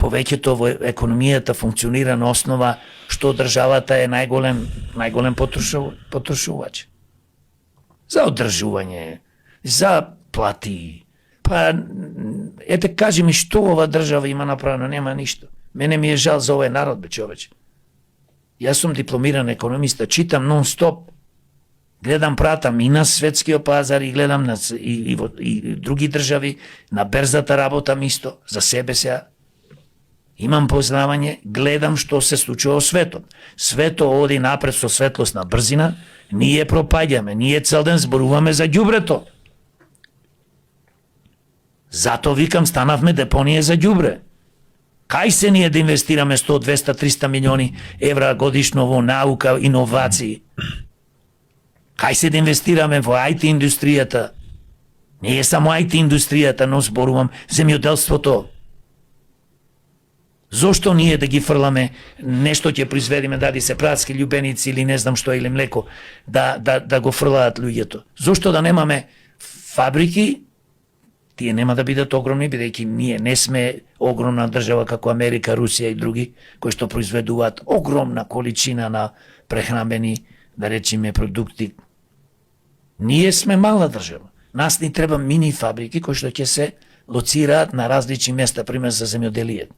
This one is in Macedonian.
повеќето во економијата функционира на основа што државата е најголем потрошувач. За одржување, за плати. Па, ете, кажи ми што ова држава има направено, нема ништо. Мене ми е жал за овој народ, бе човече. Јас сум дипломиран економиста, читам нон-стоп, гледам, пратам и на светскиот пазар и гледам и други држави, на берзата работам исто, за себе сега. Имам познавање, гледам што се случува во светот. Светот оди напред со светлосна брзина, ние пропаѓаме, ние цел ден зборуваме за ѓубрето. Зато викам, станавме депонија за ѓубре. Кај се ние да инвестираме 100, 200, 300 милиони евра годишно во наука, иновации? Кај се да инвестираме во IT индустријата? Не е само IT индустријата, но зборувам земјоделството. Зошто ние да ги фрламе нешто ќе произведеме, дали се пратски љубеници или не знам што, или млеко, да го фрлаат луѓето? Зошто да немаме фабрики? Тие нема да бидат огромни, бидејќи ние не сме огромна држава како Америка, Русија и други, кои што произведуваат огромна количина на прехранбени, да речеме, продукти. Ние сме мала држава. Нас ни треба мини фабрики кои што ќе се лоцираат на различни места, пример за земјоделието.